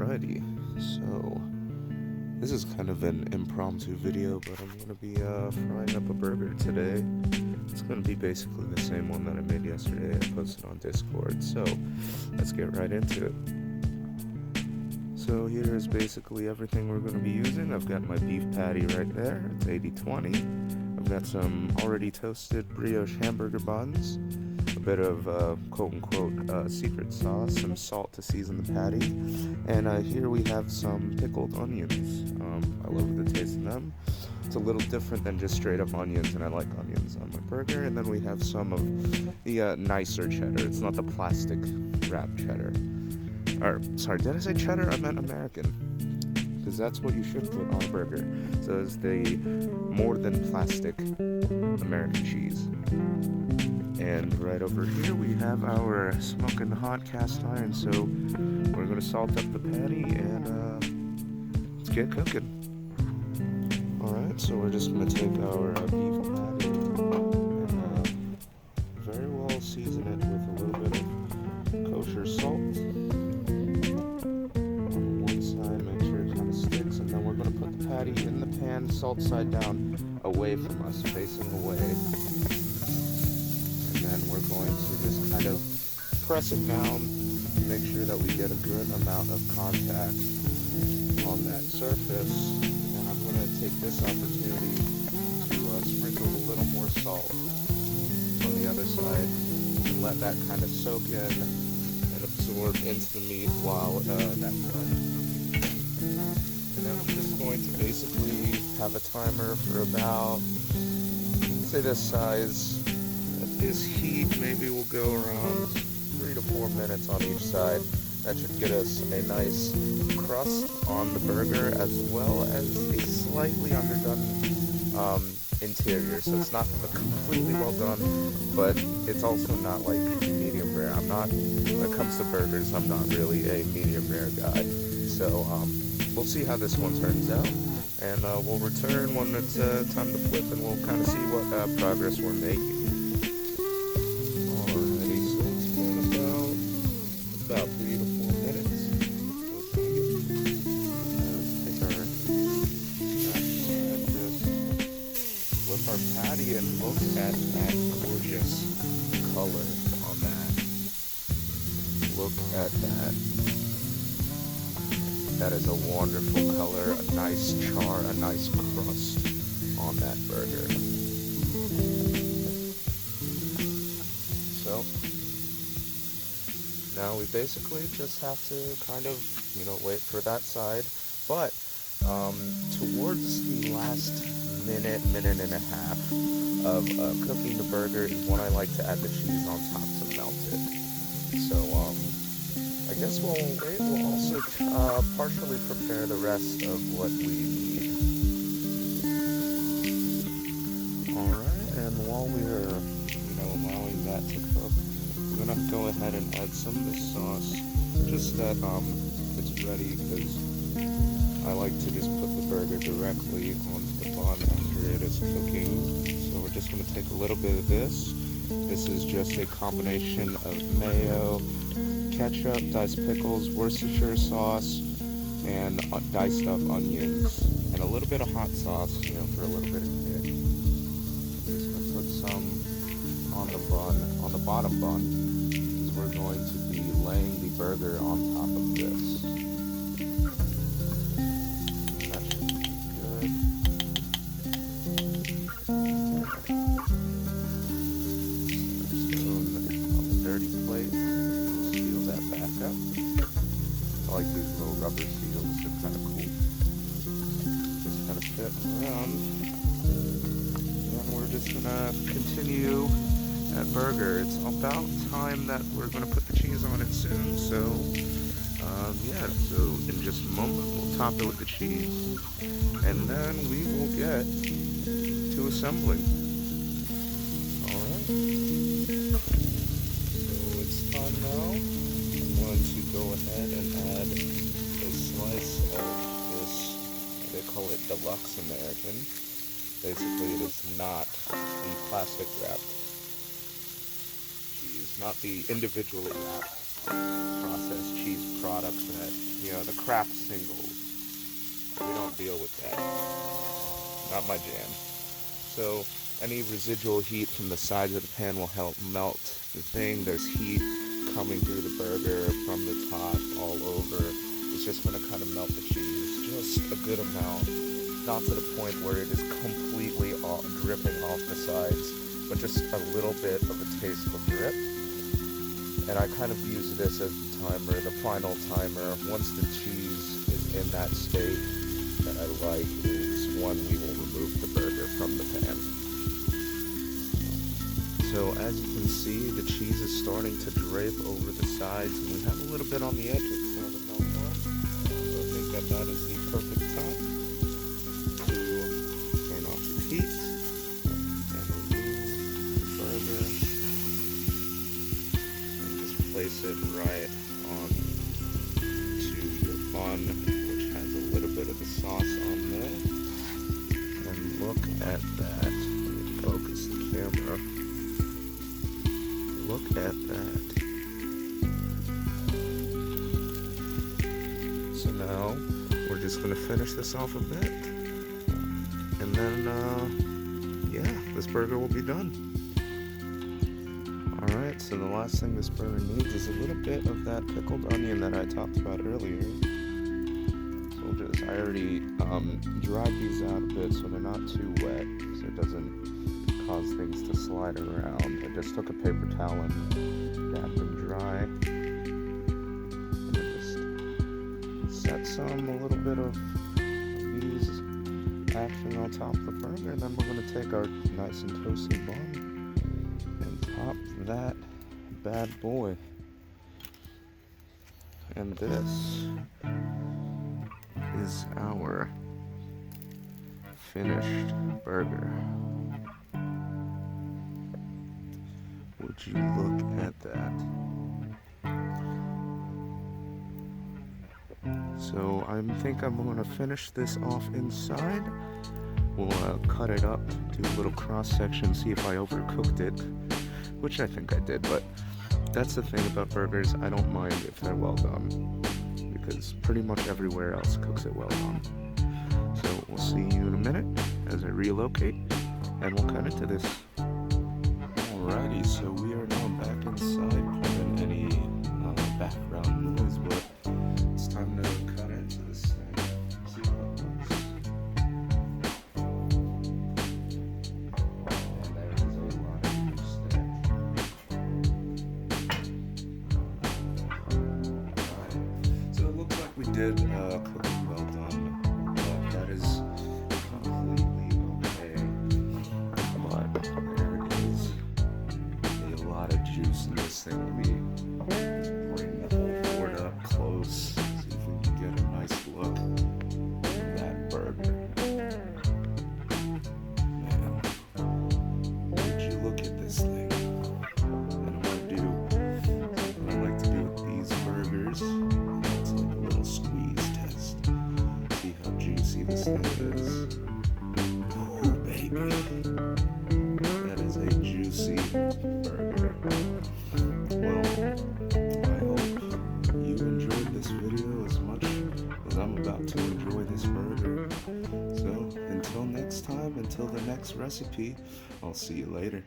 Alrighty, so this is kind of an impromptu video, but I'm going to be frying up a burger today. It's going to be basically the same one that I made yesterday. I posted on Discord, so let's get right into it. So here is basically everything we're going to be using. I've got my beef patty right there. It's 80/20. I've got some already toasted brioche hamburger buns, a bit of quote-unquote secret sauce, some salt to season the patty, and here we have some pickled onions. I love the taste of them. It's a little different than just straight up onions, and I like onions on my burger. And then we have some of the nicer cheddar. It's not the plastic wrap cheddar. Or, sorry, did I say cheddar? I meant American, because that's what you should put on a burger. So it's the more than plastic American cheese. And right over here we have our smoking hot cast iron. So we're going to salt up the patty and let's get cooking. Alright, so we're just going to take our beef patty and very well season it with a little bit of kosher salt. On one side, make sure it kind of sticks, and then we're going to put the patty in the pan, salt side down, away from us, facing away. And we're going to just kind of press it down, make sure that we get a good amount of contact on that surface. And I'm going to take this opportunity to sprinkle a little more salt on the other side and let that kind of soak in and absorb into the meat while that's done. And then I'm just going to basically have a timer for about, say this size. This heat maybe will go around 3 to 4 minutes on each side. That should get us a nice crust on the burger as well as a slightly underdone interior. So it's not completely well done, but it's also not like medium rare. When it comes to burgers, I'm not really a medium rare guy. So we'll see how this one turns out. And we'll return when it's time to flip, and we'll kind of see what progress we're making. About 3 to 4 minutes. So take our just flip our patty and look at that gorgeous color on that. Look at that. That is a wonderful color, a nice char, a nice crust on that burger. So now we basically just have to kind of, wait for that side. But towards the last minute and a half of cooking the burger is when I like to add the cheese on top to melt it. So I guess while we'll wait, we'll also partially prepare the rest of what we need. Alright, and while we're, allowing that to cook, I'm going to go ahead and add some of this sauce, just that it's ready, because I like to just put the burger directly onto the bun after it is cooking. So we're just going to take a little bit of this. This is just a combination of mayo, ketchup, diced pickles, Worcestershire sauce, and diced up onions, and a little bit of hot sauce, for a little bit of kick. I'm just going to put some on the bun, on the bottom bun, because we're going to be laying the burger on top of this. And that should be good. Spoon on the dirty plate. Seal that back up. I like these little rubber seals, they're kind of cool. Just kind of fit around. And we're just going to continue that burger. It's about time that we're going to put the cheese on it soon, so so in just a moment we'll top it with the cheese, and then we will get to assembling. Alright, so it's time now. I'm going to go ahead and add a slice of this, they call it deluxe American. Basically it is not the plastic wrapped cheese, not the individually wrapped processed cheese products that, the craft singles. We don't deal with that. Not my jam. So any residual heat from the sides of the pan will help melt the thing. There's heat coming through the burger from the top all over. It's just going to kind of melt the cheese just a good amount, not to the point where it is completely dripping off the sides, but just a little bit of a tasteful drip. And I kind of use this as the timer, the final timer. Once the cheese is in that state that I like is when we will remove the burger from the pan. So as you can see, the cheese is starting to drape over the sides, and we have a little bit on the edge that's starting to melt off. So I think that is the perfect time to turn off the heat and remove the burger and just place it right on to your bun, which has a little bit of the sauce on there. And look at that. Let me focus the camera. Look at that. So now we're just going to finish this off a bit, and then this burger will be done. Alright, so the last thing this burger needs is a little bit of that pickled onion that I talked about earlier. So I already dried these out a bit so they're not too wet, so it doesn't cause things to slide around. I just took a paper towel and dabbed them dry. And then just set a little bit of these action on top of the burger, and then we're going to take our nice and toasty bun and top that bad boy. And this is our finished burger. Would you look at that? So I think I'm going to finish this off inside. We'll cut it up, do a little cross section, see if I overcooked it, which I think I did, but that's the thing about burgers. I don't mind if they're well done, because pretty much everywhere else cooks it well done. So we'll see you in a minute as I relocate, and we'll cut into this. Alrighty, so we are now back inside. Pardon any background noise, but it's time to cut into this thing. See how it looks. And there is a lot of juice there. Alright, so it looks like we did cook it well done, but that is completely okay. But there it is. A lot of juice in this thing. Let me bring the whole board up close, see if we can get a nice look at that burger. Man, would you look at this thing? And what I like to do with these burgers, it's like a little squeeze test. See how juicy this thing is. Oh, baby. That is a juicy burger. Well, I hope you enjoyed this video as much as I'm about to enjoy this burger. So, until next time, until the next recipe, I'll see you later.